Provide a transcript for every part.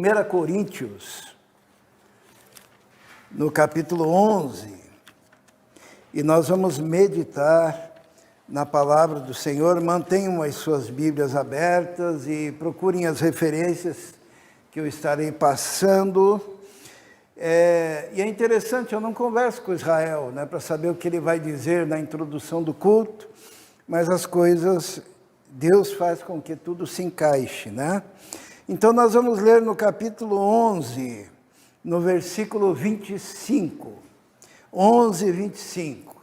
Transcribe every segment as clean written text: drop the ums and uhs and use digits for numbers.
1 Coríntios, no capítulo 11, e nós vamos meditar na palavra do Senhor. Mantenham as suas Bíblias abertas e procurem as referências que eu estarei passando. E é interessante, eu não converso com Israel, para saber o que ele vai dizer na introdução do culto, mas as coisas, Deus faz com que tudo se encaixe, Então nós vamos ler no capítulo 11, no versículo 25. 11, 25.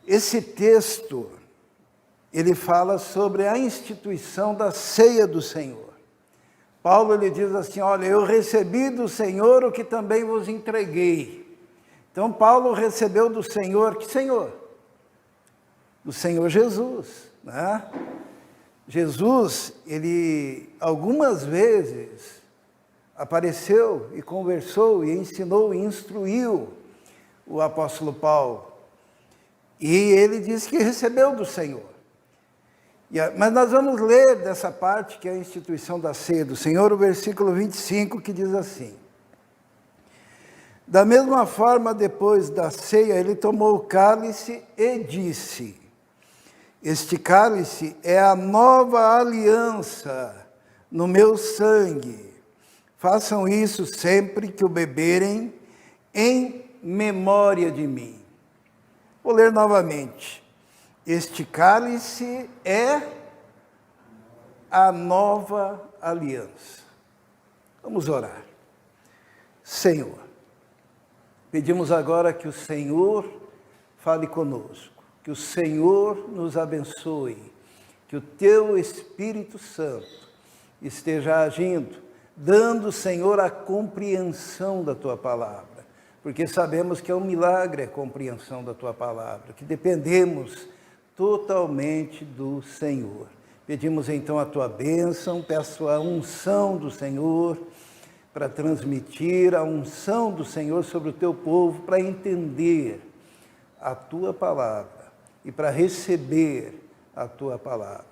Esse texto, ele fala sobre a instituição da ceia do Senhor. Paulo, ele diz assim, olha, eu recebi do Senhor o que também vos entreguei. Então, Paulo recebeu do Senhor, que Senhor? Do Senhor Jesus, Jesus, ele algumas vezes apareceu e conversou e ensinou e instruiu o apóstolo Paulo. E ele disse que recebeu do Senhor. Mas nós vamos ler dessa parte, que é a instituição da ceia do Senhor, o versículo 25, que diz assim: da mesma forma, depois da ceia, ele tomou o cálice e disse: este cálice é a nova aliança no meu sangue. Façam isso sempre que o beberem, em memória de mim. Vou ler novamente. Este cálice é a nova aliança. Vamos orar. Senhor, pedimos agora que o Senhor fale conosco, que o Senhor nos abençoe, que o Teu Espírito Santo esteja agindo, dando, Senhor, a compreensão da Tua palavra, porque sabemos que é um milagre a compreensão da Tua palavra, que dependemos totalmente do Senhor. Pedimos então a Tua bênção, peço a unção do Senhor para transmitir a unção do Senhor sobre o Teu povo, para entender a Tua palavra e para receber a Tua palavra.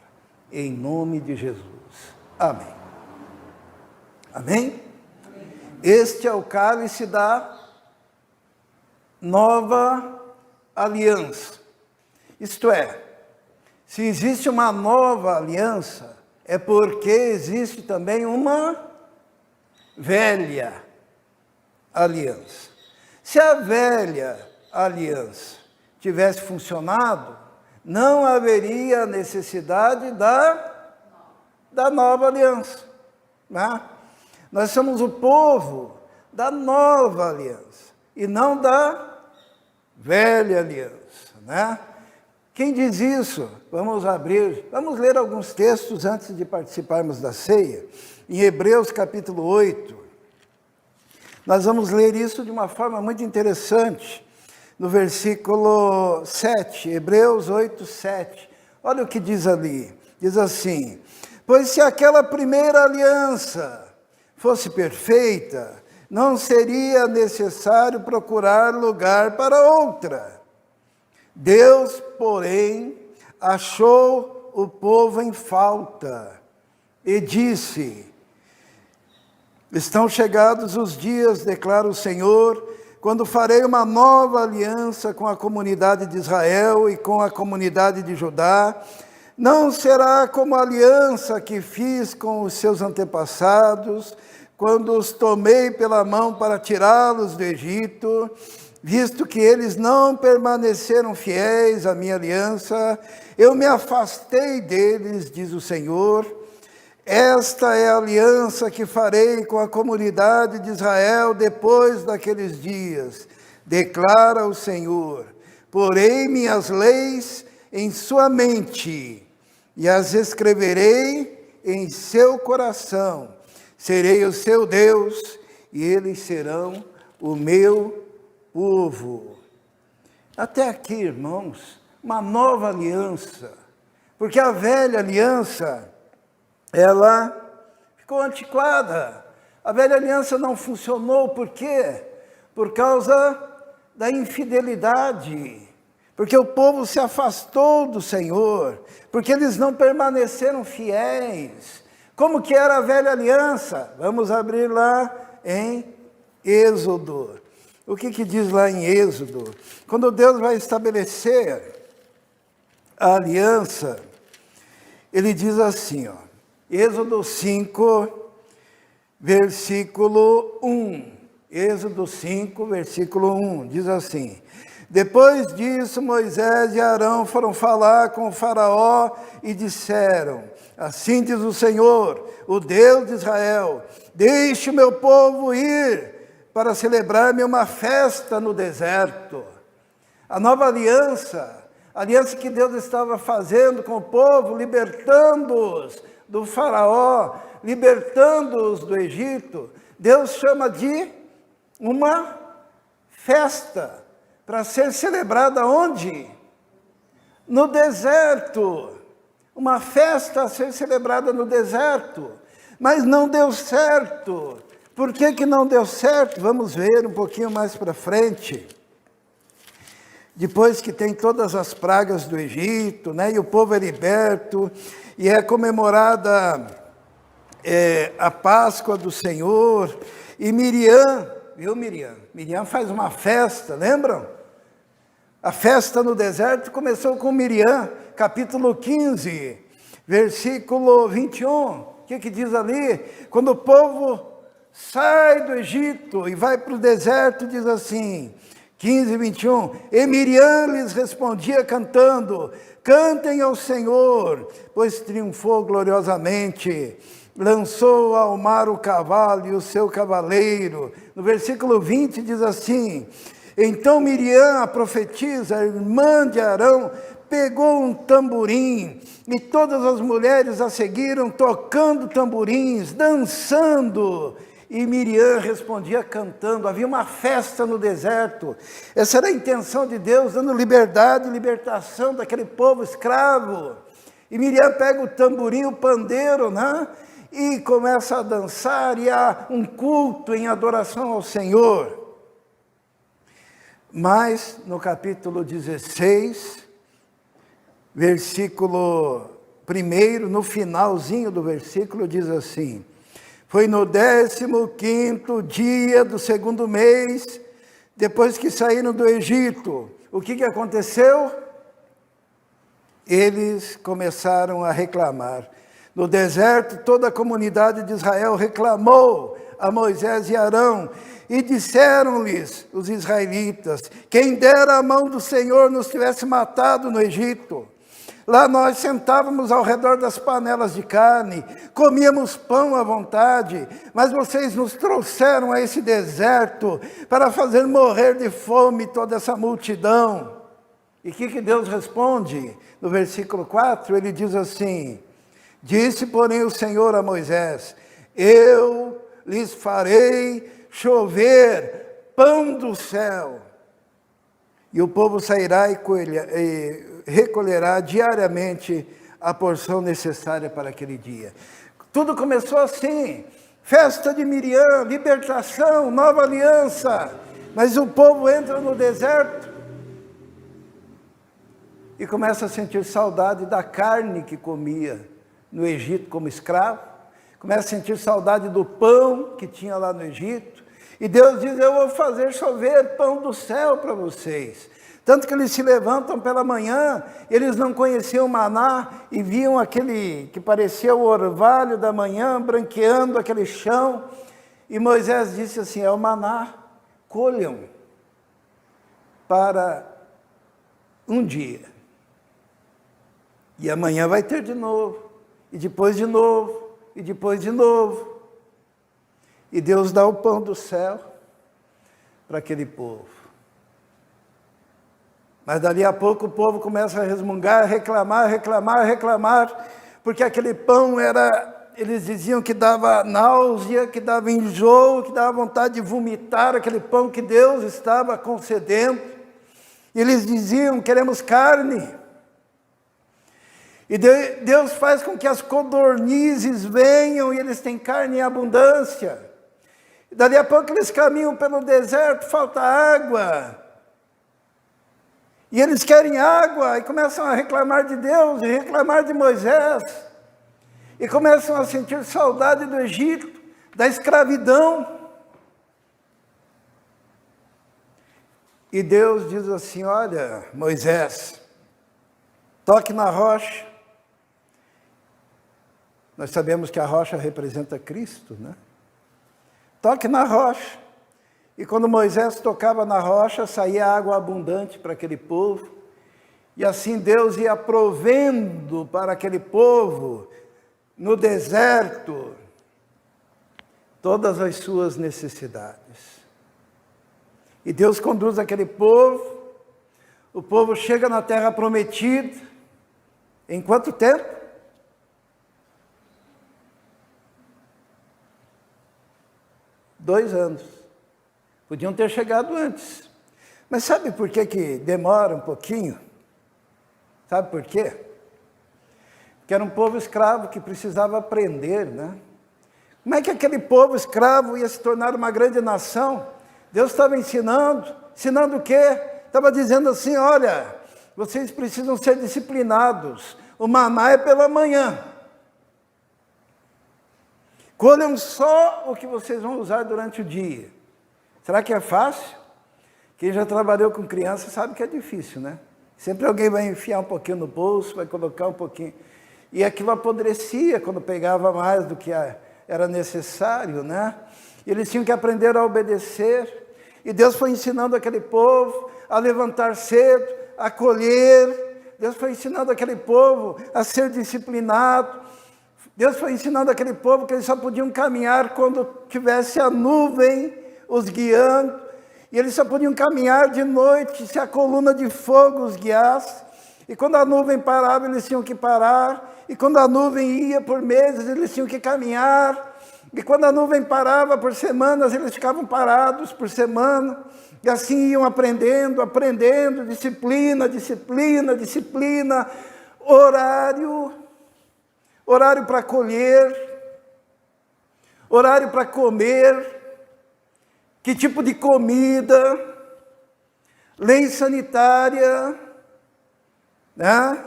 Em nome de Jesus. Amém. Amém? Este é o cálice da nova aliança. Isto é, se existe uma nova aliança, é porque existe também uma velha aliança. Se a velha aliança tivesse funcionado, não haveria necessidade da nova aliança. Nós somos o povo da nova aliança e não da velha aliança, Quem diz isso? Vamos ler alguns textos antes de participarmos da ceia. Em Hebreus capítulo 8, nós vamos ler isso de uma forma muito interessante, no versículo 7, Hebreus 8, 7. Olha o que diz ali, diz assim: pois se aquela primeira aliança fosse perfeita, não seria necessário procurar lugar para outra. Deus, porém, achou o povo em falta e disse: estão chegados os dias, declara o Senhor, quando farei uma nova aliança com a comunidade de Israel e com a comunidade de Judá. Não será como a aliança que fiz com os seus antepassados, quando os tomei pela mão para tirá-los do Egito, visto que eles não permaneceram fiéis à minha aliança, eu me afastei deles, diz o Senhor. Esta é a aliança que farei com a comunidade de Israel depois daqueles dias, declara o Senhor. Porei minhas leis em sua mente e as escreverei em seu coração. Serei o seu Deus e eles serão o meu povo. Até aqui, irmãos, uma nova aliança, porque a velha aliança, ela ficou antiquada. A velha aliança não funcionou, por quê? Por causa da infidelidade, porque o povo se afastou do Senhor, porque eles não permaneceram fiéis. Como que era a velha aliança? Vamos abrir lá em Êxodo. O que diz lá em Êxodo? Quando Deus vai estabelecer a aliança, ele diz assim, ó, Êxodo 5, versículo 1. Êxodo 5, versículo 1, diz assim: depois disso, Moisés e Arão foram falar com o faraó e disseram: assim diz o Senhor, o Deus de Israel, deixe o meu povo ir para celebrar-me uma festa no deserto. A nova aliança, a aliança que Deus estava fazendo com o povo, libertando-os do faraó, libertando-os do Egito, Deus chama de uma festa, para ser celebrada onde? No deserto. Uma festa a ser celebrada no deserto. Mas não deu certo. Por que não deu certo? Vamos ver um pouquinho mais para frente. Depois que tem todas as pragas do Egito, né? E o povo é liberto, e é comemorada a Páscoa do Senhor, e Miriam, viu Miriam? Miriam faz uma festa, lembram? A festa no deserto começou com Miriam, capítulo 15, versículo 21. O que diz ali? Quando o povo sai do Egito e vai para o deserto, diz assim, 15, 21. E Miriam lhes respondia cantando: cantem ao Senhor, pois triunfou gloriosamente. Lançou ao mar o cavalo e o seu cavaleiro. No versículo 20 diz assim: então Miriam, a profetisa, a irmã de Arão, pegou um tamborim, e todas as mulheres a seguiram, tocando tamborins, dançando. E Miriam respondia cantando. Havia uma festa no deserto. Essa era a intenção de Deus, dando liberdade, libertação daquele povo escravo. E Miriam pega o tamborim, o pandeiro, né? E começa a dançar, e há um culto em adoração ao Senhor. Mas no capítulo 16, versículo 1, no finalzinho do versículo, diz assim: foi no 15º dia do 2º mês, depois que saíram do Egito. O que aconteceu? Eles começaram a reclamar. No deserto, toda a comunidade de Israel reclamou a Moisés e Arão, e disseram-lhes os israelitas: quem dera a mão do Senhor nos tivesse matado no Egito. Lá nós sentávamos ao redor das panelas de carne, comíamos pão à vontade, mas vocês nos trouxeram a esse deserto para fazer morrer de fome toda essa multidão. E o que Deus responde? No versículo 4, ele diz assim: disse, porém, o Senhor a Moisés: eu lhes farei chover pão do céu, e o povo sairá e recolherá diariamente a porção necessária para aquele dia. Tudo começou assim, festa de Miriam, libertação, nova aliança, mas o povo entra no deserto e começa a sentir saudade da carne que comia no Egito como escravo, começa a sentir saudade do pão que tinha lá no Egito, e Deus diz: eu vou fazer chover pão do céu para vocês. Tanto que eles se levantam pela manhã, eles não conheciam o maná, e viam aquele que parecia o orvalho da manhã, branqueando aquele chão, e Moisés disse assim: é o maná, colham para um dia, e amanhã vai ter de novo, e depois de novo, e depois de novo. E Deus dá o pão do céu para aquele povo. Mas dali a pouco o povo começa a resmungar, reclamar, porque aquele pão era, eles diziam que dava náusea, que dava enjoo, que dava vontade de vomitar, aquele pão que Deus estava concedendo. E eles diziam: queremos carne. E Deus faz com que as codornizes venham, e eles têm carne em abundância. E dali a pouco eles caminham pelo deserto, falta água. E eles querem água, e começam a reclamar de Deus, e reclamar de Moisés. e começam a sentir saudade do Egito, da escravidão. E Deus diz assim: olha, Moisés, toque na rocha. Nós sabemos que a rocha representa Cristo, né? Toque na rocha. E quando Moisés tocava na rocha, saía água abundante para aquele povo. E assim Deus ia provendo para aquele povo, no deserto, todas as suas necessidades. E Deus conduz aquele povo, o povo chega na terra prometida, em quanto tempo? 2 anos. Podiam ter chegado antes. Mas sabe por que demora um pouquinho? Sabe por quê? Porque era um povo escravo que precisava aprender, né? Como é que aquele povo escravo ia se tornar uma grande nação? Deus estava ensinando o quê? Estava dizendo assim: olha, vocês precisam ser disciplinados, o maná é pela manhã. Colham só o que vocês vão usar durante o dia. Será que é fácil? Quem já trabalhou com criança sabe que é difícil, né? Sempre alguém vai enfiar um pouquinho no bolso, vai colocar um pouquinho. E aquilo apodrecia quando pegava mais do que era necessário, né? E eles tinham que aprender a obedecer. E Deus foi ensinando aquele povo a levantar cedo, a colher. Deus foi ensinando aquele povo a ser disciplinado. Deus foi ensinando aquele povo que eles só podiam caminhar quando tivesse a nuvem os guiando. E eles só podiam caminhar de noite se a coluna de fogo os guiasse. E quando a nuvem parava, eles tinham que parar. E quando a nuvem ia por meses, eles tinham que caminhar. E quando a nuvem parava por semanas, eles ficavam parados por semana. E assim iam aprendendo, disciplina, horário para colher, horário para comer, que tipo de comida, lei sanitária, né?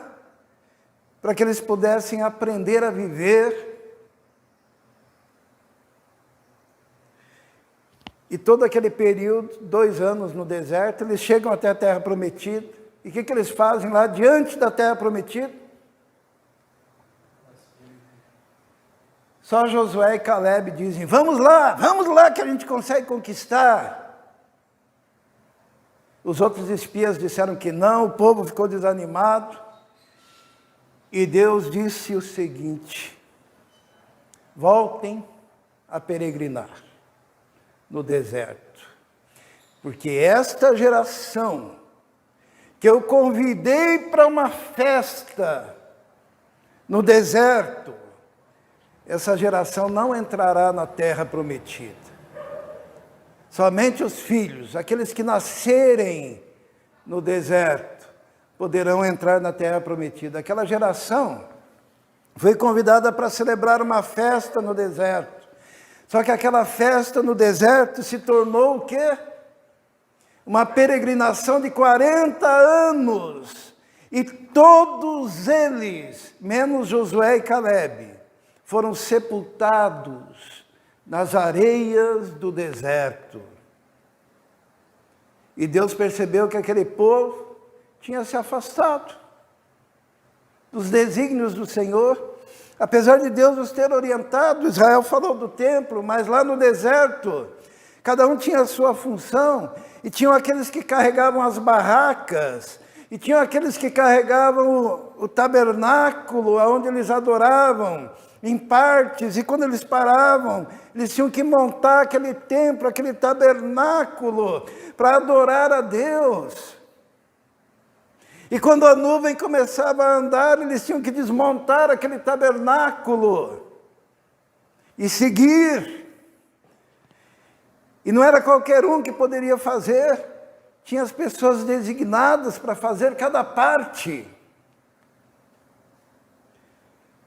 Para que eles pudessem aprender a viver. E todo aquele período, 2 anos no deserto, eles chegam até a terra prometida. E o que eles fazem lá diante da terra prometida? Só Josué e Caleb dizem: vamos lá que a gente consegue conquistar. Os outros espias disseram que não, o povo ficou desanimado. E Deus disse o seguinte: voltem a peregrinar no deserto, porque esta geração que eu convidei para uma festa no deserto, essa geração não entrará na terra prometida. Somente os filhos, aqueles que nascerem no deserto, poderão entrar na terra prometida. Aquela geração foi convidada para celebrar uma festa no deserto. Só que aquela festa no deserto se tornou o quê? Uma peregrinação de 40 anos. E todos eles, menos Josué e Caleb, foram sepultados nas areias do deserto. E Deus percebeu que aquele povo tinha se afastado dos desígnios do Senhor. Apesar de Deus os ter orientado, Israel falou do templo, mas lá no deserto, cada um tinha a sua função. E tinham aqueles que carregavam as barracas, e tinham aqueles que carregavam o tabernáculo, onde eles adoravam, em partes. E quando eles paravam, eles tinham que montar aquele templo, aquele tabernáculo, para adorar a Deus. E quando a nuvem começava a andar, eles tinham que desmontar aquele tabernáculo e seguir. E não era qualquer um que poderia fazer, tinha as pessoas designadas para fazer cada parte.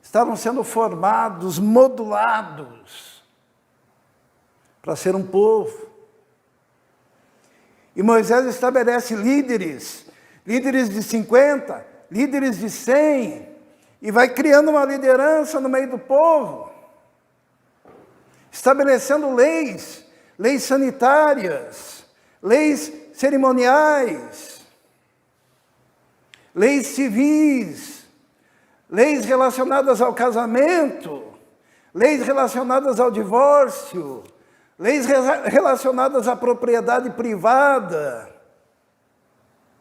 Estavam sendo formados, modulados, para ser um povo. E Moisés estabelece líderes de 50, líderes de 100, e vai criando uma liderança no meio do povo, estabelecendo leis, leis sanitárias, leis cerimoniais, leis civis, leis relacionadas ao casamento, leis relacionadas ao divórcio, leis relacionadas à propriedade privada,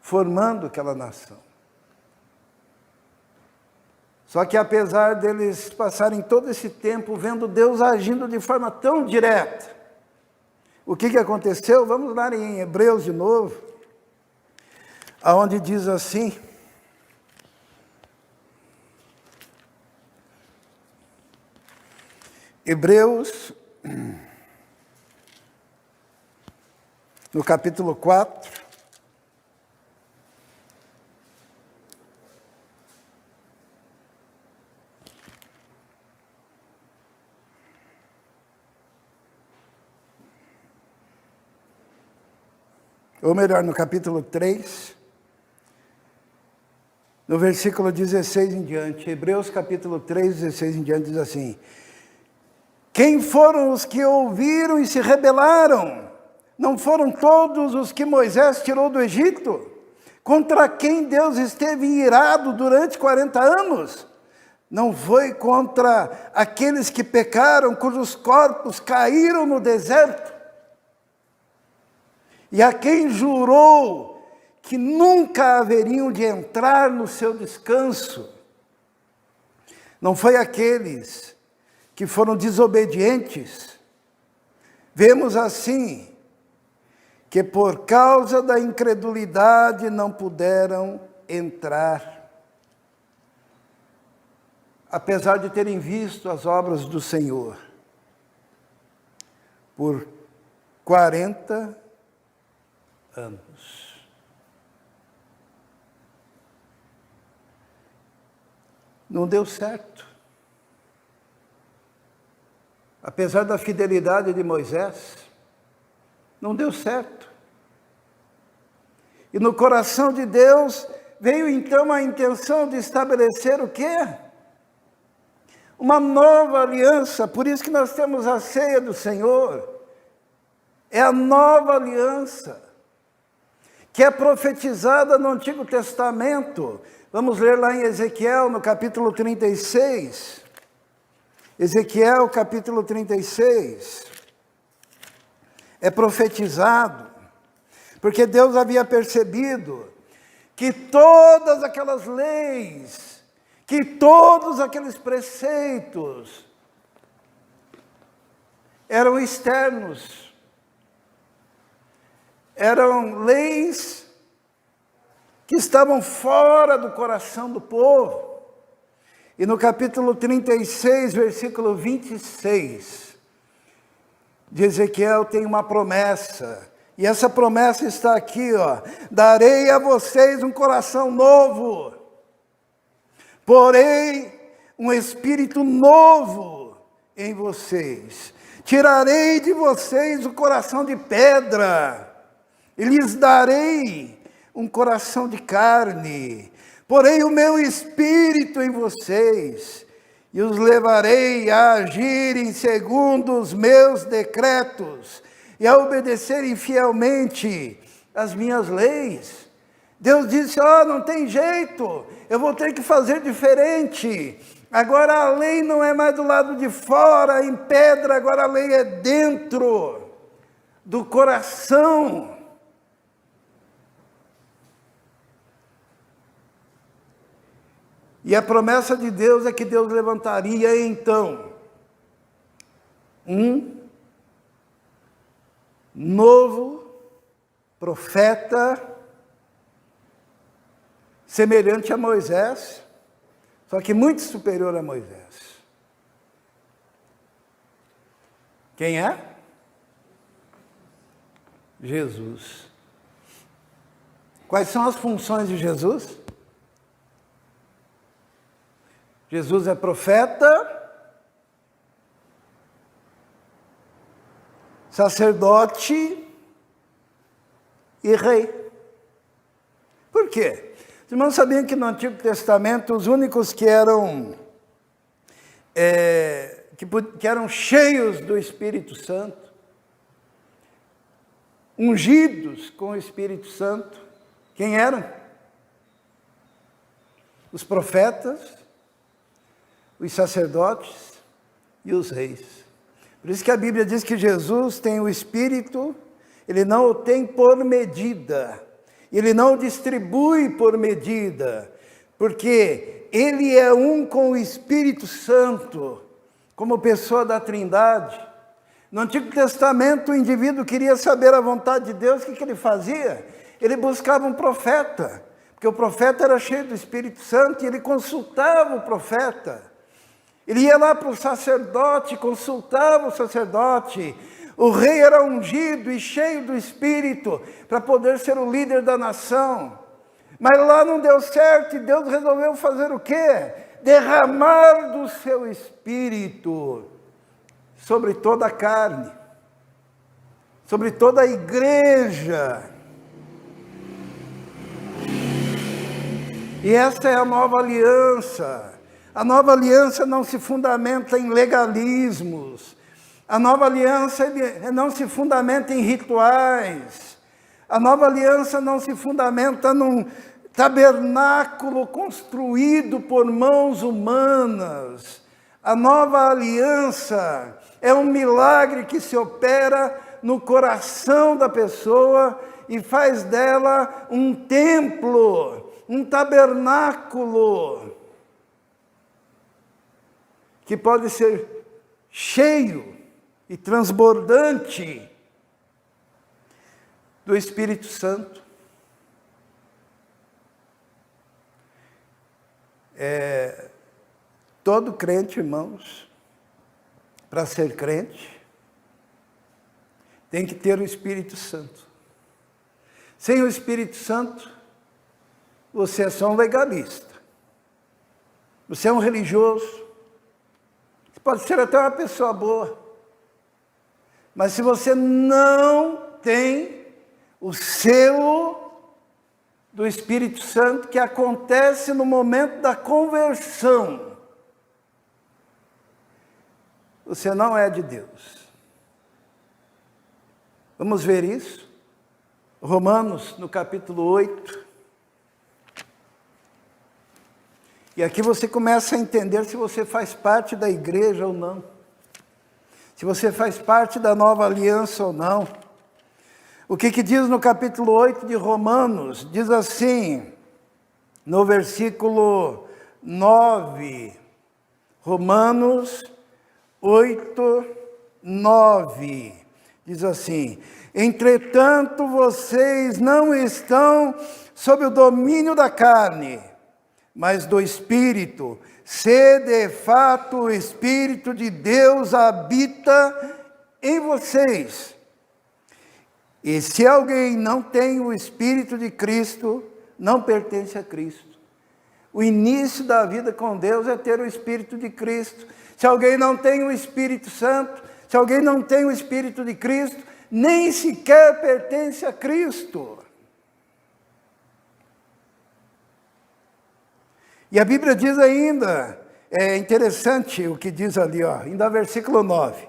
formando aquela nação. Só que apesar deles passarem todo esse tempo vendo Deus agindo de forma tão direta, o que aconteceu? Vamos lá em Hebreus de novo, aonde diz assim: Hebreus, no capítulo 4, ou melhor, no capítulo 3, no versículo 16 em diante. Hebreus capítulo 3, 16 em diante diz assim: quem foram os que ouviram e se rebelaram? Não foram todos os que Moisés tirou do Egito? Contra quem Deus esteve irado durante 40 anos? Não foi contra aqueles que pecaram, cujos corpos caíram no deserto? E a quem jurou que nunca haveriam de entrar no seu descanso? Não foi aqueles que foram desobedientes? Vemos assim que por causa da incredulidade não puderam entrar, apesar de terem visto as obras do Senhor por 40 anos. Não deu certo. Apesar da fidelidade de Moisés, não deu certo. E no coração de Deus veio então a intenção de estabelecer o quê? Uma nova aliança. Por isso que nós temos a ceia do Senhor. É a nova aliança que é profetizada no Antigo Testamento. Vamos ler lá em Ezequiel, no capítulo 36. Ezequiel, capítulo 36. É profetizado, porque Deus havia percebido que todas aquelas leis, que todos aqueles preceitos eram externos, eram leis que estavam fora do coração do povo. E no capítulo 36, versículo 26, de Ezequiel tem uma promessa. E essa promessa está aqui, ó: darei a vocês um coração novo, porei um espírito novo em vocês. Tirarei de vocês o coração de pedra, e lhes darei um coração de carne. Porei o meu espírito em vocês, e os levarei a agirem segundo os meus decretos, e a obedecerem fielmente as minhas leis. Deus disse: não tem jeito, eu vou ter que fazer diferente. Agora a lei não é mais do lado de fora, em pedra, agora a lei é dentro do coração. E a promessa de Deus é que Deus levantaria então um novo profeta semelhante a Moisés, só que muito superior a Moisés. Quem é? Jesus. Quais são as funções de Jesus? Jesus é profeta, sacerdote e rei. Por quê? Os irmãos sabiam que no Antigo Testamento os únicos que eram cheios do Espírito Santo, ungidos com o Espírito Santo, quem eram? Os profetas, os sacerdotes e os reis. Por isso que a Bíblia diz que Jesus tem o Espírito, ele não o tem por medida, ele não o distribui por medida, porque ele é um com o Espírito Santo, como pessoa da Trindade. No Antigo Testamento, o indivíduo queria saber a vontade de Deus, o que ele fazia? Ele buscava um profeta, porque o profeta era cheio do Espírito Santo e ele consultava o profeta. Ele ia lá para o sacerdote, consultava o sacerdote. O rei era ungido e cheio do Espírito para poder ser o líder da nação. Mas lá não deu certo e Deus resolveu fazer o quê? Derramar do seu Espírito sobre toda a carne, sobre toda a igreja. E esta é a nova aliança. A nova aliança não se fundamenta em legalismos. A nova aliança não se fundamenta em rituais. A nova aliança não se fundamenta num tabernáculo construído por mãos humanas. A nova aliança é um milagre que se opera no coração da pessoa e faz dela um templo, um tabernáculo, que pode ser cheio e transbordante do Espírito Santo. Todo crente, irmãos, para ser crente, tem que ter o Espírito Santo. Sem o Espírito Santo, você é só um legalista. Você é um religioso. Você pode ser até uma pessoa boa. Mas se você não tem o selo do Espírito Santo, que acontece no momento da conversão, você não é de Deus. Vamos ver isso? Romanos, no capítulo 8. E aqui você começa a entender se você faz parte da igreja ou não. Se você faz parte da nova aliança ou não. O que diz no capítulo 8 de Romanos? Diz assim, no versículo 9. Romanos 8, 9. Diz assim: entretanto vocês não estão sob o domínio da carne, mas do Espírito, se de fato o Espírito de Deus habita em vocês. E se alguém não tem o Espírito de Cristo, não pertence a Cristo. O início da vida com Deus é ter o Espírito de Cristo. Se alguém não tem o Espírito Santo, se alguém não tem o Espírito de Cristo, nem sequer pertence a Cristo. E a Bíblia diz ainda, é interessante o que diz ali, ainda versículo 9.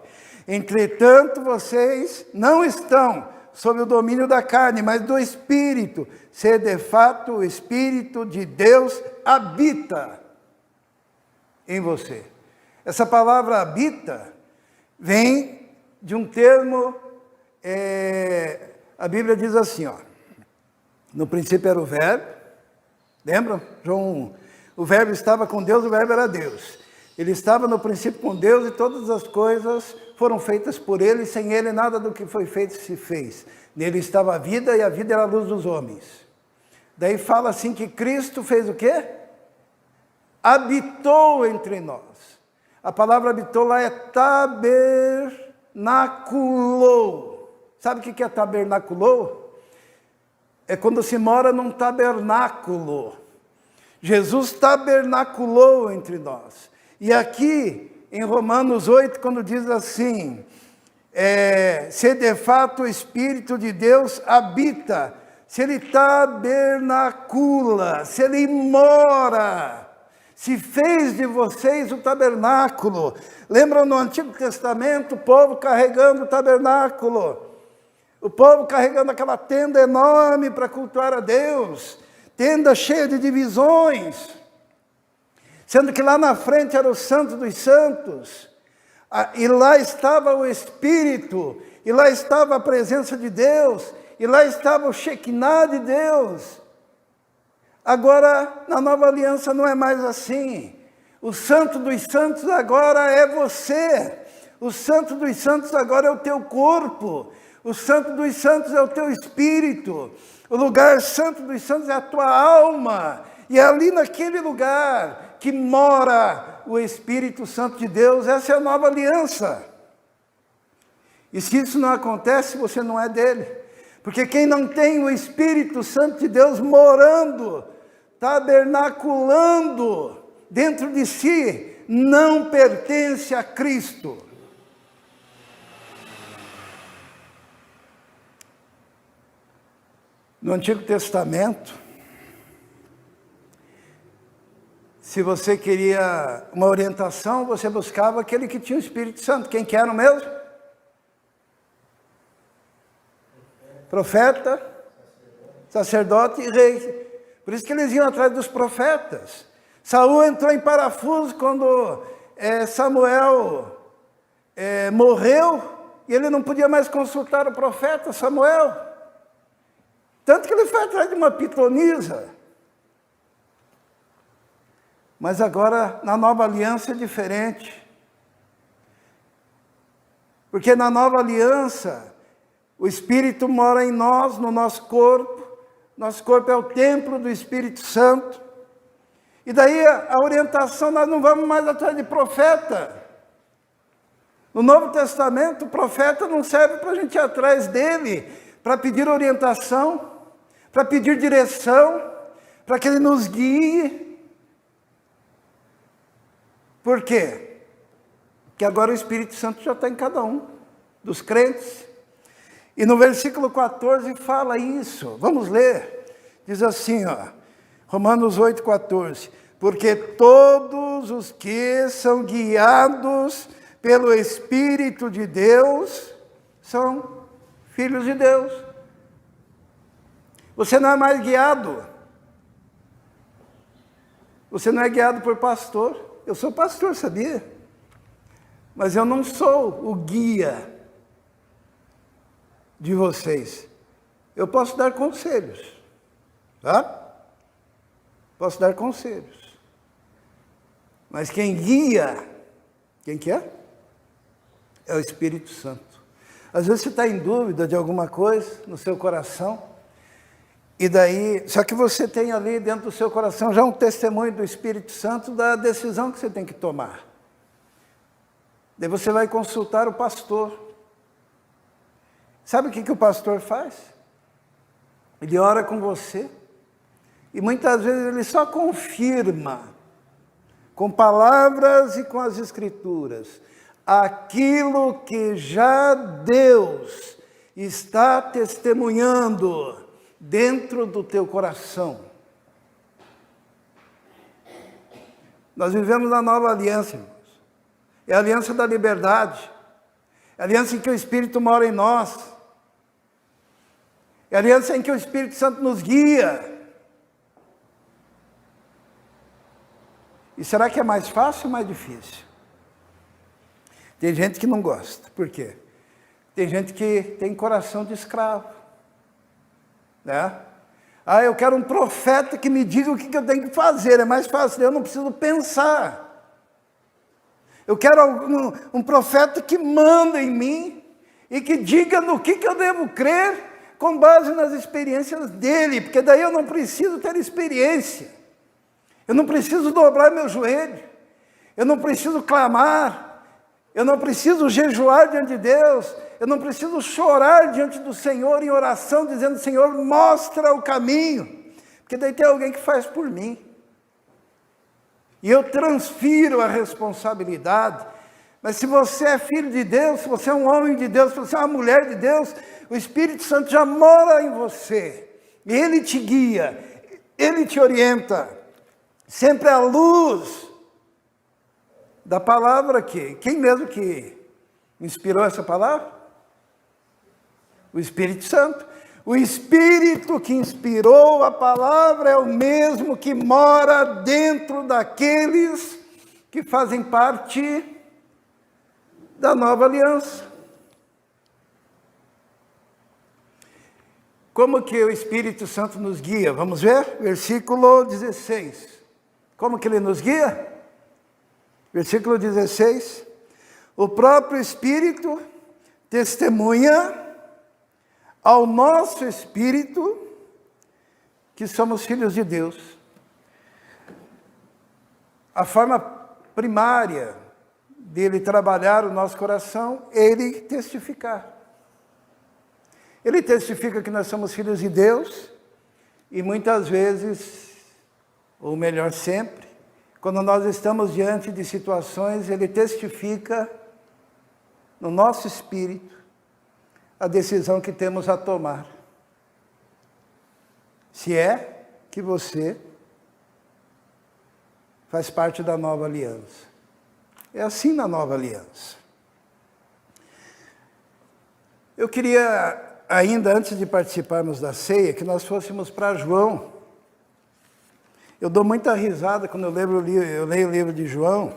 Entretanto, vocês não estão sob o domínio da carne, mas do Espírito, se de fato o Espírito de Deus habita em você. Essa palavra habita vem de um termo, a Bíblia diz assim, no princípio era o verbo, lembram? João 1. O verbo estava com Deus, o verbo era Deus. Ele estava no princípio com Deus e todas as coisas foram feitas por ele, e sem ele nada do que foi feito se fez. Nele estava a vida e a vida era a luz dos homens. Daí fala assim que Cristo fez o quê? Habitou entre nós. A palavra habitou lá é tabernaculou. Sabe o que é tabernaculou? É quando se mora num tabernáculo. Jesus tabernaculou entre nós. E aqui, em Romanos 8, quando diz assim, se de fato o Espírito de Deus habita, se Ele tabernacula, se Ele mora, se fez de vocês o tabernáculo. Lembram no Antigo Testamento o povo carregando o tabernáculo? O povo carregando aquela tenda enorme para cultuar a Deus, tenda cheia de divisões, sendo que lá na frente era o Santo dos Santos, e lá estava o Espírito, e lá estava a presença de Deus, e lá estava o Shekinah de Deus. Agora, na nova aliança não é mais assim. O Santo dos Santos agora é você. O Santo dos Santos agora é o teu corpo. O Santo dos Santos é o teu espírito. O lugar Santo dos Santos é a tua alma. E é ali naquele lugar que mora o Espírito Santo de Deus. Essa é a nova aliança. E se isso não acontece, você não é dele. Porque quem não tem o Espírito Santo de Deus morando, tabernaculando dentro de si, não pertence a Cristo. No Antigo Testamento, se você queria uma orientação, você buscava aquele que tinha o Espírito Santo. Quem que era mesmo? Profeta, sacerdote e rei. Por isso que eles iam atrás dos profetas. Saul entrou em parafuso quando Samuel morreu, e ele não podia mais consultar o profeta Samuel. Tanto que ele foi atrás de uma pitonisa. Mas agora, na nova aliança, é diferente. Porque na nova aliança, o Espírito mora em nós, no nosso corpo. Nosso corpo é o templo do Espírito Santo. E daí a orientação, nós não vamos mais atrás de profeta. No Novo Testamento, o profeta não serve para a gente ir atrás dele, para pedir orientação, para pedir direção, para que ele nos guie. Por quê? Porque agora o Espírito Santo já está em cada um dos crentes. E no versículo 14 fala isso. Vamos ler. Diz assim, ó, Romanos 8,14. Porque todos os que são guiados pelo Espírito de Deus são filhos de Deus. Você não é mais guiado. Você não é guiado por pastor. Eu sou pastor, sabia? Mas eu não sou o guia de vocês. Eu posso dar conselhos, tá? Posso dar conselhos. Mas quem guia, quem que é? É o Espírito Santo. Às vezes você está em dúvida de alguma coisa no seu coração, e daí, só que você tem ali dentro do seu coração já um testemunho do Espírito Santo da decisão que você tem que tomar. Daí você vai consultar o pastor. Sabe o que o pastor faz? Ele ora com você, e muitas vezes ele só confirma, com palavras e com as Escrituras, aquilo que já Deus está testemunhando dentro do teu coração. Nós vivemos na nova aliança, irmãos. É a aliança da liberdade. É a aliança em que o Espírito mora em nós. É a aliança em que o Espírito Santo nos guia. E será que é mais fácil ou mais difícil? Tem gente que não gosta. Por quê? Tem gente que tem coração de escravo. Né? Ah, eu quero um profeta que me diga o que eu tenho que fazer. É mais fácil, eu não preciso pensar. Eu quero um profeta que manda em mim e que diga no que eu devo crer com base nas experiências dele, porque daí eu não preciso ter experiência. Eu não preciso dobrar meu joelho. Eu não preciso clamar. Eu não preciso jejuar diante de Deus. Eu não preciso chorar diante do Senhor em oração, dizendo, Senhor, mostra o caminho. Porque daí tem alguém que faz por mim. E eu transfiro a responsabilidade. Mas se você é filho de Deus, se você é um homem de Deus, se você é uma mulher de Deus, o Espírito Santo já mora em você. Ele te guia, Ele te orienta, sempre à luz da palavra que... Quem mesmo que inspirou essa palavra? O Espírito Santo. O Espírito que inspirou a palavra é o mesmo que mora dentro daqueles que fazem parte da nova aliança. Como que o Espírito Santo nos guia? Vamos ver? Versículo 16. Como que ele nos guia? Versículo 16. O próprio Espírito testemunha ao nosso espírito que somos filhos de Deus. A forma primária dele trabalhar o nosso coração é ele testificar. Ele testifica que nós somos filhos de Deus e muitas vezes, ou melhor sempre, quando nós estamos diante de situações, ele testifica no nosso espírito a decisão que temos a tomar. Se é que você faz parte da nova aliança. É assim na nova aliança. Eu queria, ainda antes de participarmos da ceia, que nós fôssemos para João. Eu dou muita risada quando eu leio o livro de João.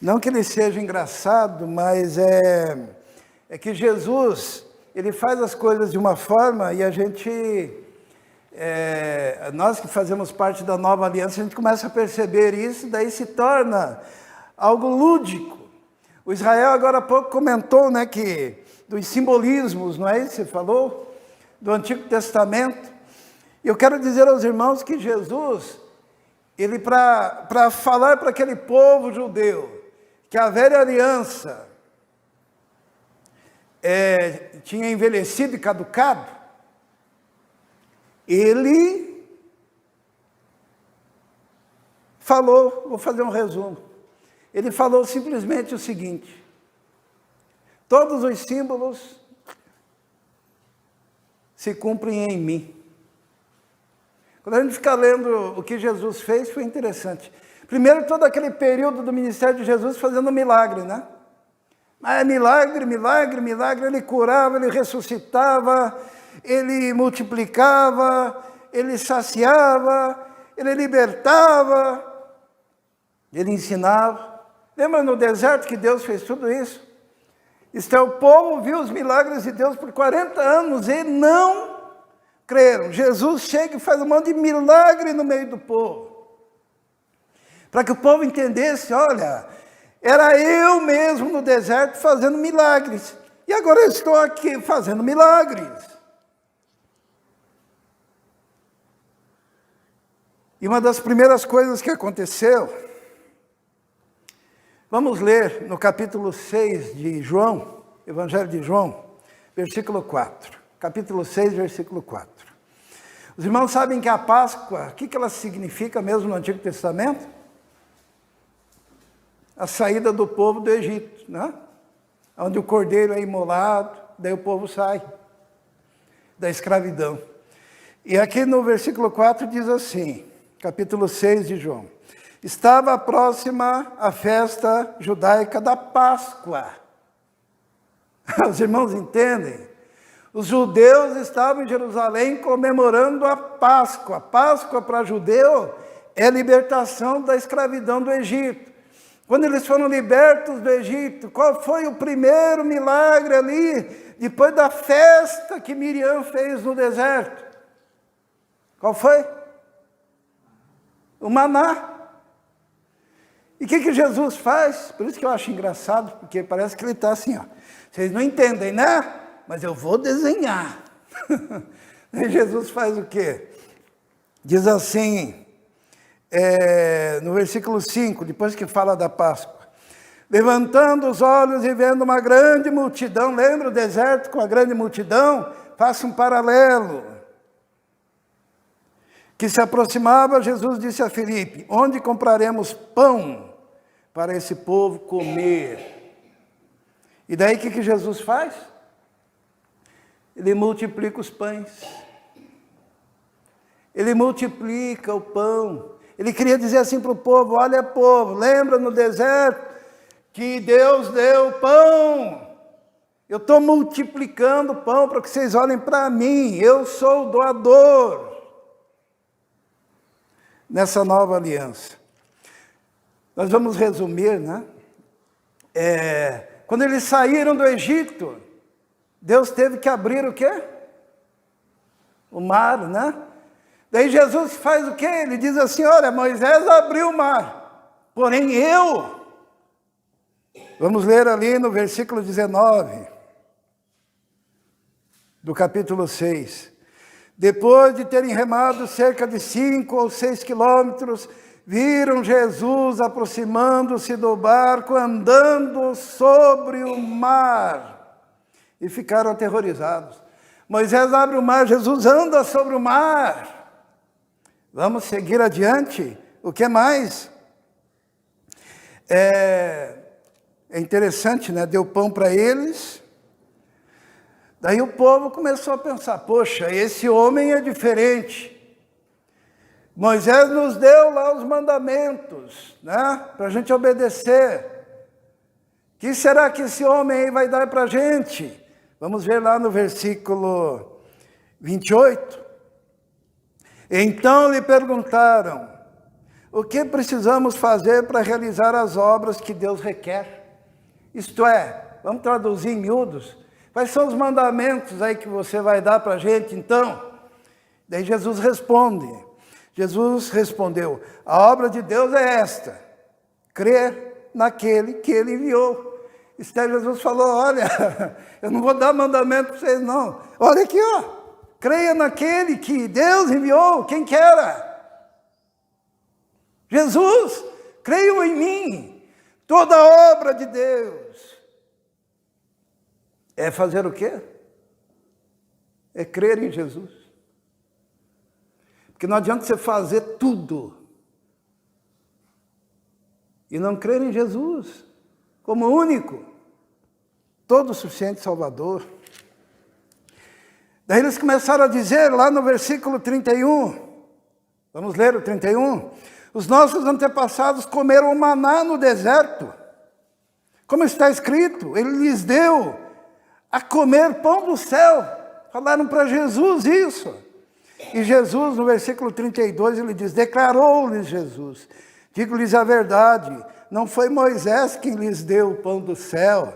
Não que ele seja engraçado, mas é que Jesus, ele faz as coisas de uma forma e a gente, nós que fazemos parte da nova aliança, a gente começa a perceber isso, daí se torna algo lúdico. O Israel agora há pouco comentou, né, que dos simbolismos, não é isso que você falou? Do Antigo Testamento. E eu quero dizer aos irmãos que Jesus, ele para falar para aquele povo judeu, que a velha aliança tinha envelhecido e caducado, ele falou, vou fazer um resumo, ele falou simplesmente o seguinte: todos os símbolos se cumprem em mim. Quando a gente fica lendo o que Jesus fez, foi interessante. Primeiro, todo aquele período do ministério de Jesus fazendo milagre, né? Mas milagre, milagre, milagre, ele curava, ele ressuscitava, ele multiplicava, ele saciava, ele libertava, ele ensinava. Lembra no deserto que Deus fez tudo isso? O povo viu os milagres de Deus por 40 anos e não creram. Jesus chega e faz um monte de milagre no meio do povo. Para que o povo entendesse, olha, era eu mesmo no deserto fazendo milagres. E agora eu estou aqui fazendo milagres. E uma das primeiras coisas que aconteceu, vamos ler no capítulo 6 de João, Evangelho de João, versículo 4. Capítulo 6, versículo 4. Os irmãos sabem que a Páscoa, o que ela significa mesmo no Antigo Testamento? A saída do povo do Egito, né? Onde o cordeiro é imolado, daí o povo sai da escravidão. E aqui no versículo 4 diz assim, capítulo 6 de João: estava próxima a festa judaica da Páscoa. Os irmãos entendem? Os judeus estavam em Jerusalém comemorando a Páscoa. Páscoa para judeu é a libertação da escravidão do Egito. Quando eles foram libertos do Egito, qual foi o primeiro milagre ali, depois da festa que Miriam fez no deserto? Qual foi? O maná. E o que Jesus faz? Por isso que eu acho engraçado, porque parece que ele está assim, ó. Vocês não entendem, né? Mas eu vou desenhar. E Jesus faz o quê? Diz assim, no versículo 5, depois que fala da Páscoa: levantando os olhos e vendo uma grande multidão, lembra o deserto com a grande multidão? Faça um paralelo. Que se aproximava, Jesus disse a Filipe: onde compraremos pão para esse povo comer? E daí o que Jesus faz? Ele multiplica os pães. Ele multiplica o pão. Ele queria dizer assim para o povo: olha, povo, lembra no deserto que Deus deu pão? Eu estou multiplicando o pão para que vocês olhem para mim. Eu sou o doador nessa nova aliança. Nós vamos resumir, né? Quando eles saíram do Egito, Deus teve que abrir o quê? O mar, né? Daí Jesus faz o quê? Ele diz assim: olha, Moisés abriu o mar, porém eu... Vamos ler ali no versículo 19, do capítulo 6. Depois de terem remado cerca de 5 ou 6 quilômetros, viram Jesus aproximando-se do barco, andando sobre o mar, e ficaram aterrorizados. Moisés abre o mar, Jesus anda sobre o mar. Vamos seguir adiante. O que mais? É interessante, né? Deu pão para eles. Daí o povo começou a pensar: poxa, esse homem é diferente. Moisés nos deu lá os mandamentos, né? Para a gente obedecer. O que será que esse homem aí vai dar para a gente? Vamos ver lá no versículo 28. Então lhe perguntaram: o que precisamos fazer para realizar as obras que Deus requer? Isto é, vamos traduzir em miúdos, quais são os mandamentos aí que você vai dar para a gente então? Daí Jesus responde. Jesus respondeu: a obra de Deus é esta, crer naquele que Ele enviou. Isso daí Jesus falou: olha, eu não vou dar mandamento para vocês não. Olha aqui, ó. Creia naquele que Deus enviou. Quem que era? Jesus. Creiam em mim. Toda a obra de Deus é fazer o quê? É crer em Jesus. Porque não adianta você fazer tudo e não crer em Jesus como único, todo suficiente Salvador. Daí eles começaram a dizer lá no versículo 31, vamos ler o 31, os nossos antepassados comeram maná no deserto, como está escrito, Ele lhes deu a comer pão do céu. Falaram para Jesus isso. E Jesus, no versículo 32, ele diz: declarou-lhes Jesus: digo-lhes a verdade, não foi Moisés quem lhes deu o pão do céu,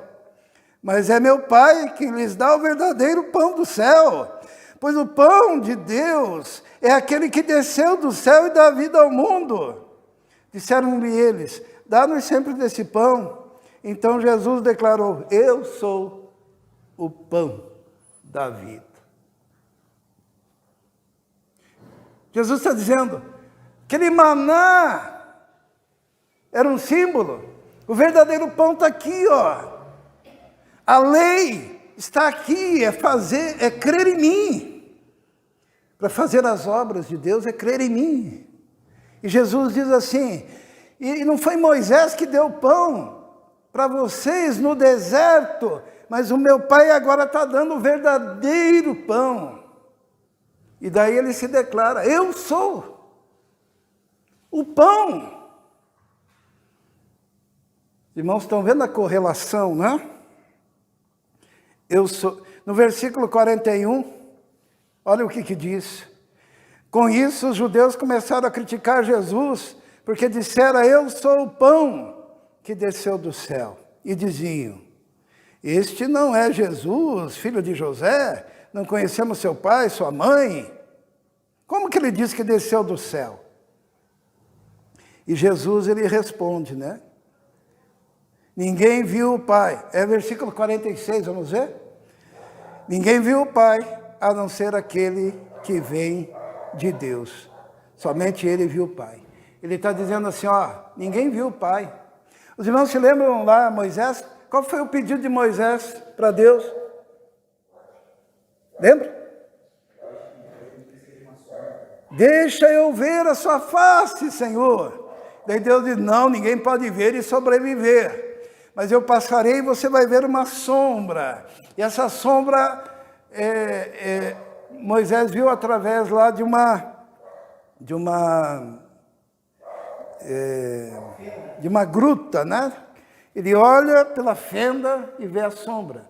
mas é meu Pai quem lhes dá o verdadeiro pão do céu. Pois o pão de Deus é aquele que desceu do céu e dá vida ao mundo. Disseram-lhe eles: dá-nos sempre desse pão. Então Jesus declarou: eu sou o pão da vida. Jesus está dizendo, aquele maná era um símbolo, o verdadeiro pão está aqui, ó. A lei está aqui, é crer em mim. Para fazer as obras de Deus é crer em mim. E Jesus diz assim, e não foi Moisés que deu pão para vocês no deserto, mas o meu Pai agora está dando o verdadeiro pão. E daí ele se declara: eu sou o pão. Irmãos, estão vendo a correlação, né? Eu sou. No versículo 41, olha o que diz. Com isso, os judeus começaram a criticar Jesus, porque dissera: eu sou o pão que desceu do céu. E diziam: este não é Jesus, filho de José? Não conhecemos seu pai, sua mãe? Como que ele diz que desceu do céu? E Jesus, ele responde, né? Ninguém viu o Pai. É versículo 46, vamos ver? Ninguém viu o Pai, a não ser aquele que vem de Deus. Somente ele viu o Pai. Ele está dizendo assim, ó, ninguém viu o Pai. Os irmãos se lembram lá, Moisés? Qual foi o pedido de Moisés para Deus? Lembra? Deixa eu ver a sua face, Senhor. Daí Deus diz, não, ninguém pode ver e sobreviver. Mas eu passarei e você vai ver uma sombra. E essa sombra, Moisés viu através lá de uma de uma gruta, né? Ele olha pela fenda e vê a sombra.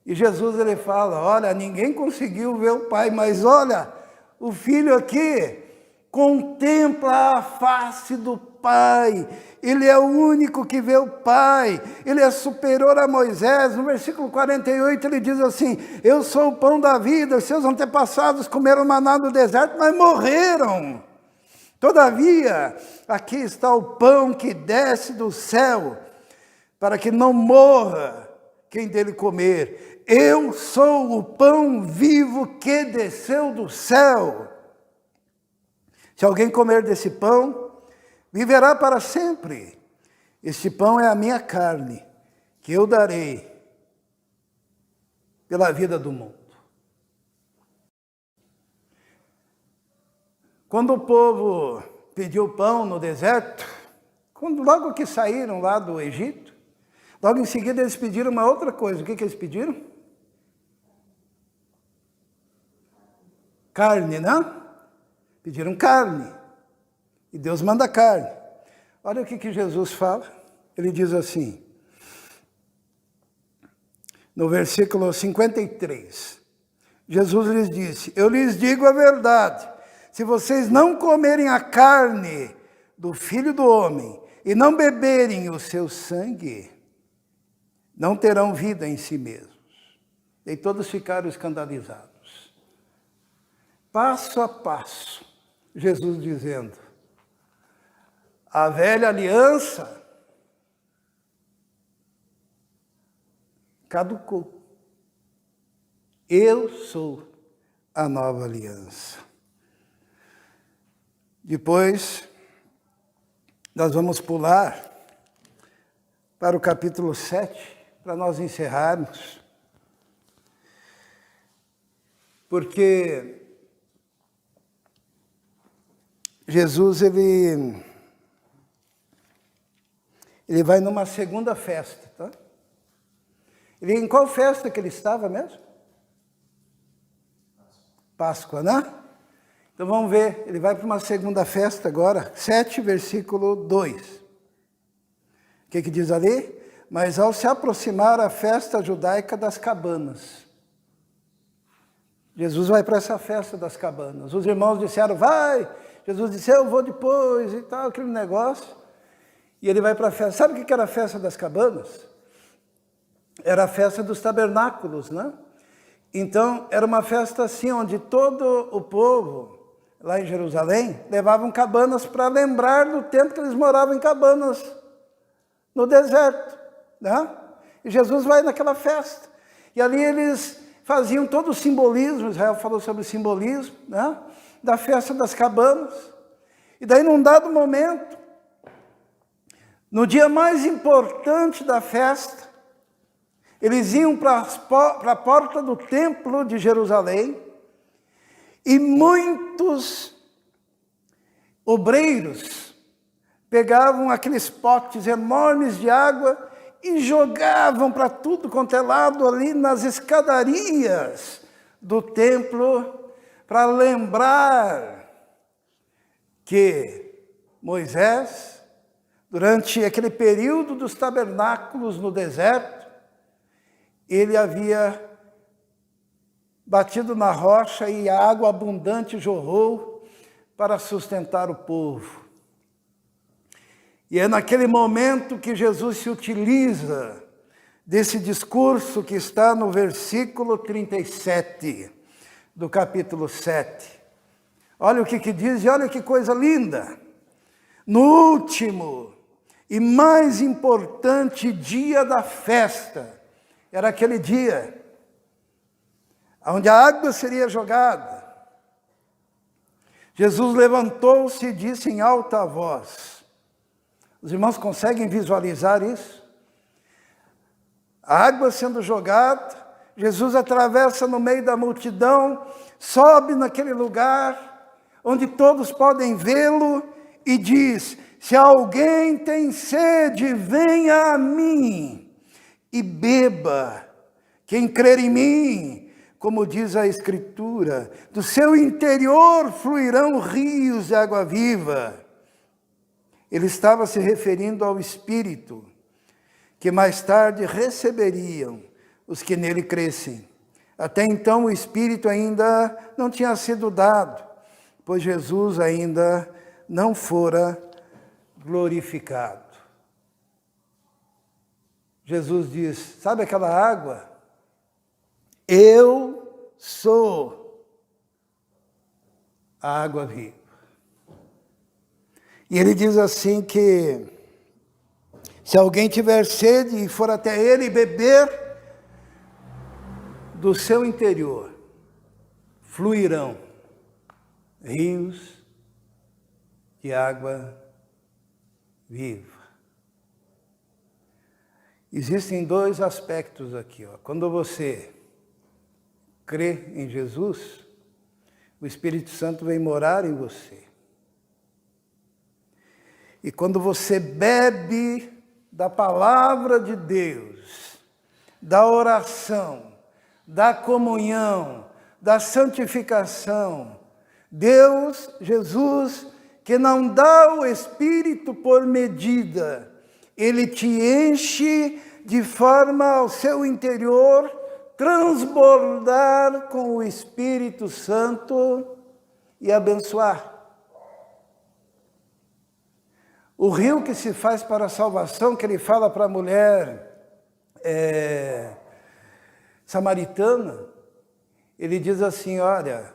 E Jesus, ele fala, olha, ninguém conseguiu ver o Pai, mas olha, o Filho aqui contempla a face do Pai. Ele é o único que vê o Pai. Ele é superior a Moisés. No versículo 48 ele diz assim, eu sou o pão da vida. Os seus antepassados comeram maná no deserto, mas morreram. Todavia, aqui está o pão que desce do céu, para que não morra quem dele comer. Eu sou o pão vivo que desceu do céu. Se alguém comer desse pão, viverá para sempre. Este pão é a minha carne, que eu darei pela vida do mundo. Quando o povo pediu pão no deserto, logo que saíram lá do Egito, logo em seguida eles pediram uma outra coisa. O que eles pediram? Carne, não? Pediram carne. E Deus manda carne. Olha o que Jesus fala. Ele diz assim, no versículo 53. Jesus lhes disse, eu lhes digo a verdade. Se vocês não comerem a carne do Filho do Homem e não beberem o seu sangue, não terão vida em si mesmos. E todos ficaram escandalizados. Passo a passo, Jesus dizendo, a velha aliança caducou. Eu sou a nova aliança. Depois, nós vamos pular para o capítulo 7, para nós encerrarmos. Porque Jesus, ele vai numa segunda festa, tá? Em qual festa que ele estava mesmo? Páscoa, né? Então vamos ver, ele vai para uma segunda festa agora, 7, versículo 2. O que diz ali? Mas ao se aproximar a festa judaica das cabanas. Jesus vai para essa festa das cabanas. Os irmãos disseram, vai. Jesus disse, eu vou depois e tal, aquele negócio. E ele vai para a festa. Sabe o que era a festa das cabanas? Era a festa dos tabernáculos, né? Então, era uma festa assim, onde todo o povo, lá em Jerusalém, levavam cabanas para lembrar do tempo que eles moravam em cabanas, no deserto, né? E Jesus vai naquela festa. E ali eles faziam todo o simbolismo, Israel falou sobre o simbolismo, né? Da festa das cabanas. E daí, num dado momento, no dia mais importante da festa, eles iam para a porta do templo de Jerusalém e muitos obreiros pegavam aqueles potes enormes de água e jogavam para tudo quanto é lado ali nas escadarias do templo para lembrar que Moisés, durante aquele período dos tabernáculos no deserto, ele havia batido na rocha e a água abundante jorrou para sustentar o povo. E é naquele momento que Jesus se utiliza desse discurso que está no versículo 37 do capítulo 7. Olha o que diz e olha que coisa linda. No último e mais importante dia da festa, era aquele dia onde a água seria jogada. Jesus levantou-se e disse em alta voz. Os irmãos conseguem visualizar isso? A água sendo jogada, Jesus atravessa no meio da multidão, sobe naquele lugar onde todos podem vê-lo e diz, se alguém tem sede, venha a mim e beba. Quem crer em mim, como diz a Escritura, do seu interior fluirão rios de água viva. Ele estava se referindo ao Espírito, que mais tarde receberiam os que nele crescem. Até então o Espírito ainda não tinha sido dado, pois Jesus ainda não fora glorificado. Jesus diz, sabe aquela água? Eu sou a água viva. E ele diz assim que, se alguém tiver sede e for até ele beber, do seu interior fluirão rios de água viva. Existem dois aspectos aqui. Quando você crê em Jesus, o Espírito Santo vem morar em você. E quando você bebe da palavra de Deus, da oração, da comunhão, da santificação, Deus, Jesus, que não dá o Espírito por medida, Ele te enche de forma ao seu interior transbordar com o Espírito Santo e abençoar. O rio que se faz para a salvação, que ele fala para a mulher samaritana, ele diz assim, olha,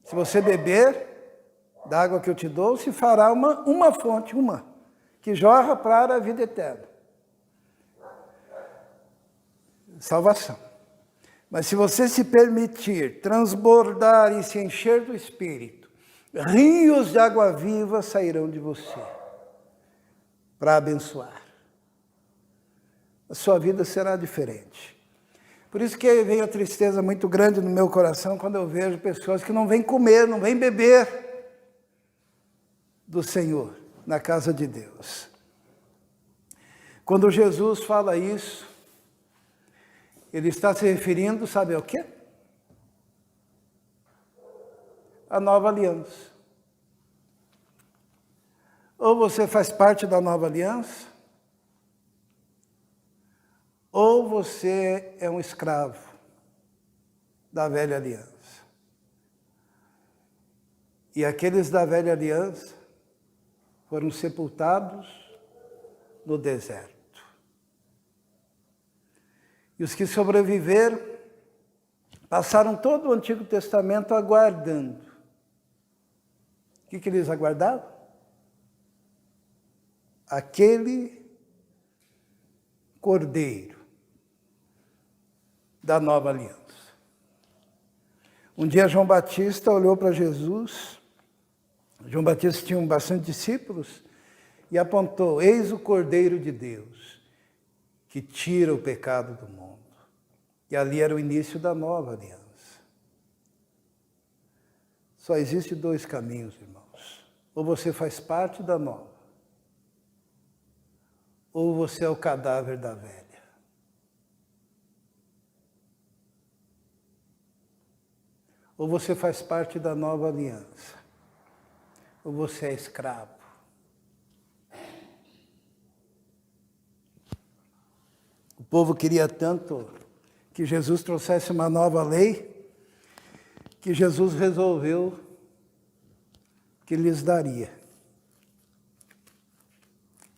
se você beber da água que eu te dou, se fará uma fonte, que jorra para a vida eterna. Salvação. Mas se você se permitir transbordar e se encher do Espírito, rios de água viva sairão de você para abençoar. A sua vida será diferente. Por isso que vem a tristeza muito grande no meu coração quando eu vejo pessoas que não vêm comer, não vêm beber do Senhor na casa de Deus. Quando Jesus fala isso, ele está se referindo, sabe ao quê? A nova aliança. Ou você faz parte da nova aliança, ou você é um escravo da velha aliança. E aqueles da velha aliança foram sepultados no deserto. E os que sobreviveram passaram todo o Antigo Testamento aguardando. O que eles aguardavam? Aquele Cordeiro da nova aliança. Um dia João Batista olhou para Jesus. João Batista tinha bastante discípulos e apontou, eis o Cordeiro de Deus, que tira o pecado do mundo. E ali era o início da nova aliança. Só existe dois caminhos, irmãos. Ou você faz parte da nova, ou você é o cadáver da velha. Ou você faz parte da nova aliança, ou você é escravo. O povo queria tanto que Jesus trouxesse uma nova lei, que Jesus resolveu que lhes daria.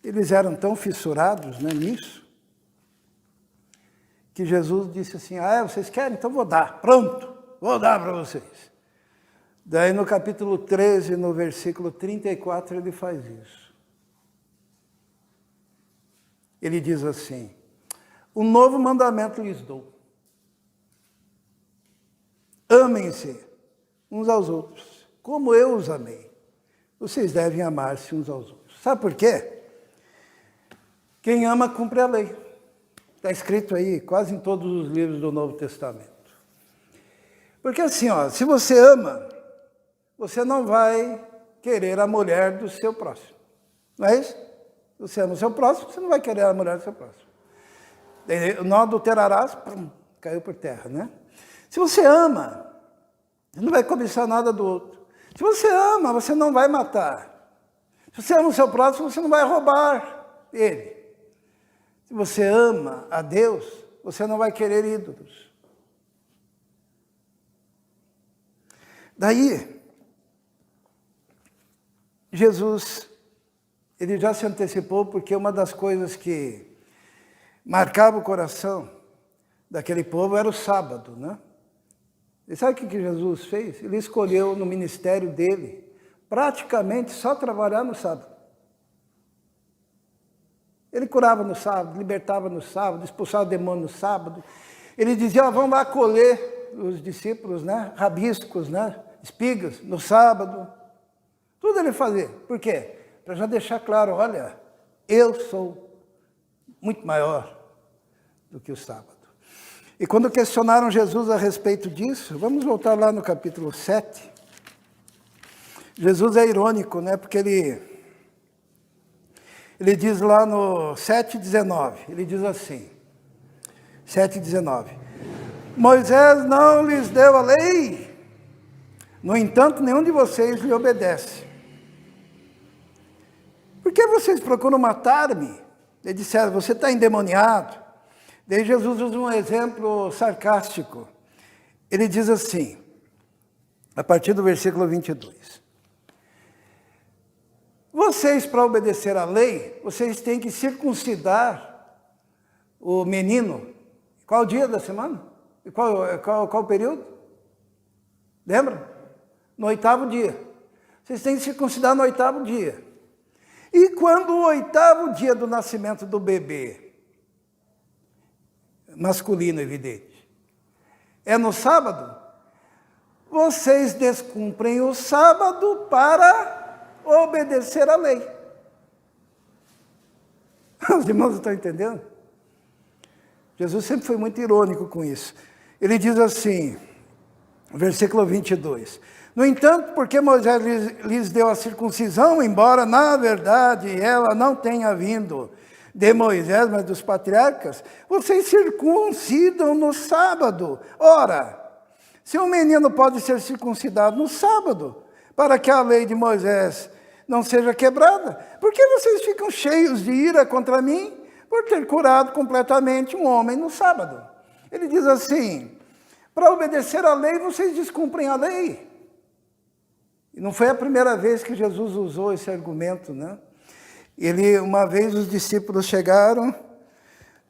Eles eram tão fissurados, né, nisso, que Jesus disse assim, vocês querem? Então vou dar, pronto, vou dar para vocês. Daí no capítulo 13, no versículo 34, ele faz isso. Ele diz assim, um novo mandamento lhes dou. Amem-se uns aos outros, como eu os amei. Vocês devem amar-se uns aos outros. Sabe por quê? Quem ama, cumpre a lei. Está escrito aí, quase em todos os livros do Novo Testamento. Porque assim, se você ama, você não vai querer a mulher do seu próximo. Não é isso? Se você ama o seu próximo, você não vai querer a mulher do seu próximo. Não adulterarás, caiu por terra, né? Se você ama, você não vai cobiçar nada do outro. Se você ama, você não vai matar. Se você ama o seu próximo, você não vai roubar ele. Se você ama a Deus, você não vai querer ídolos. Daí, Jesus, ele já se antecipou, porque uma das coisas que marcava o coração daquele povo era o sábado, né? E sabe o que Jesus fez? Ele escolheu no ministério dele, praticamente só trabalhar no sábado. Ele curava no sábado, libertava no sábado, expulsava o demônio no sábado. Ele dizia, vamos lá colher os discípulos, né? Rabiscos, né? Espigas, no sábado. Tudo ele fazia. Por quê? Para já deixar claro, olha, eu sou muito maior do que o sábado. E quando questionaram Jesus a respeito disso, vamos voltar lá no capítulo 7. Jesus é irônico, né? Porque ele diz lá no 7,19, ele diz assim, 7,19, Moisés não lhes deu a lei, no entanto, nenhum de vocês lhe obedece. Por que vocês procuram matar-me? Eles disseram, você está endemoniado. Daí Jesus usa um exemplo sarcástico. Ele diz assim, a partir do versículo 22. Vocês, para obedecer à lei, vocês têm que circuncidar o menino. Qual o dia da semana? E qual o período? Lembra? No 8º dia. Vocês têm que circuncidar no 8º dia. E quando o 8º dia do nascimento do bebê, masculino, evidente, é no sábado, vocês descumprem o sábado para obedecer à lei. Os irmãos estão entendendo? Jesus sempre foi muito irônico com isso. Ele diz assim, versículo 22, no entanto, porque Moisés lhes deu a circuncisão, embora na verdade ela não tenha vindo de Moisés, mas dos patriarcas, vocês circuncidam no sábado. Ora, se um menino pode ser circuncidado no sábado, para que a lei de Moisés não seja quebrada, por que vocês ficam cheios de ira contra mim por ter curado completamente um homem no sábado? Ele diz assim, para obedecer à lei, vocês descumprem a lei. E não foi a primeira vez que Jesus usou esse argumento, né? Uma vez os discípulos chegaram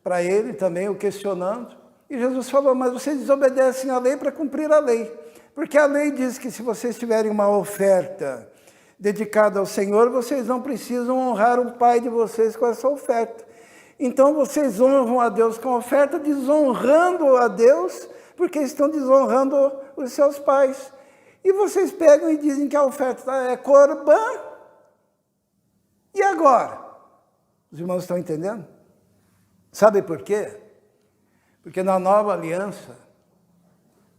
para ele também, o questionando, e Jesus falou, mas vocês desobedecem à lei para cumprir a lei, porque a lei diz que se vocês tiverem uma oferta dedicada ao Senhor, vocês não precisam honrar o Pai de vocês com essa oferta. Então vocês honram a Deus com a oferta, desonrando a Deus, porque estão desonrando os seus pais. E vocês pegam e dizem que a oferta é corbã. E agora? Os irmãos estão entendendo? Sabe por quê? Porque na nova aliança,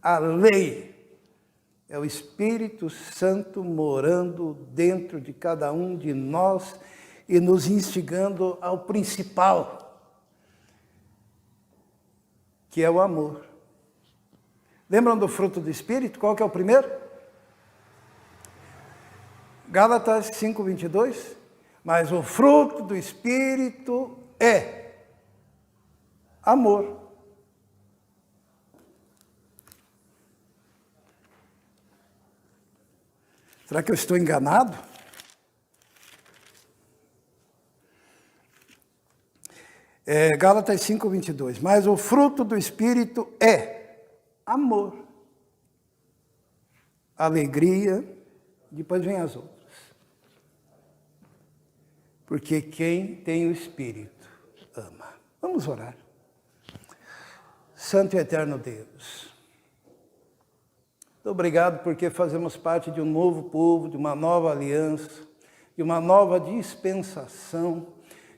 a lei é o Espírito Santo morando dentro de cada um de nós e nos instigando ao principal, que é o amor. Lembram do fruto do Espírito? Qual que é o primeiro? Gálatas 5:22. Mas o fruto do Espírito é amor. Será que eu estou enganado? Gálatas 5:22. Mas o fruto do Espírito é amor, alegria, depois vem as outras. Porque quem tem o Espírito ama. Vamos orar. Santo e eterno Deus, muito obrigado porque fazemos parte de um novo povo, de uma nova aliança, de uma nova dispensação,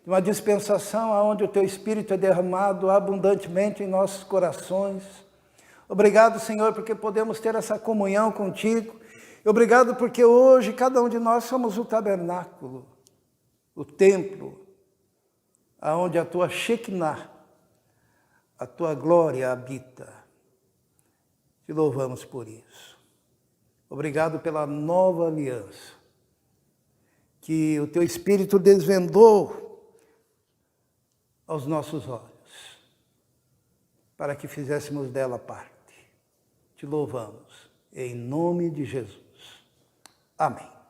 de uma dispensação onde o Teu Espírito é derramado abundantemente em nossos corações. Obrigado, Senhor, porque podemos ter essa comunhão contigo. Obrigado porque hoje cada um de nós somos o tabernáculo, o templo, aonde a Tua Shekinah, a tua glória habita. Te louvamos por isso. Obrigado pela nova aliança, que o teu Espírito desvendou aos nossos olhos, para que fizéssemos dela parte. Te louvamos, em nome de Jesus. Amém.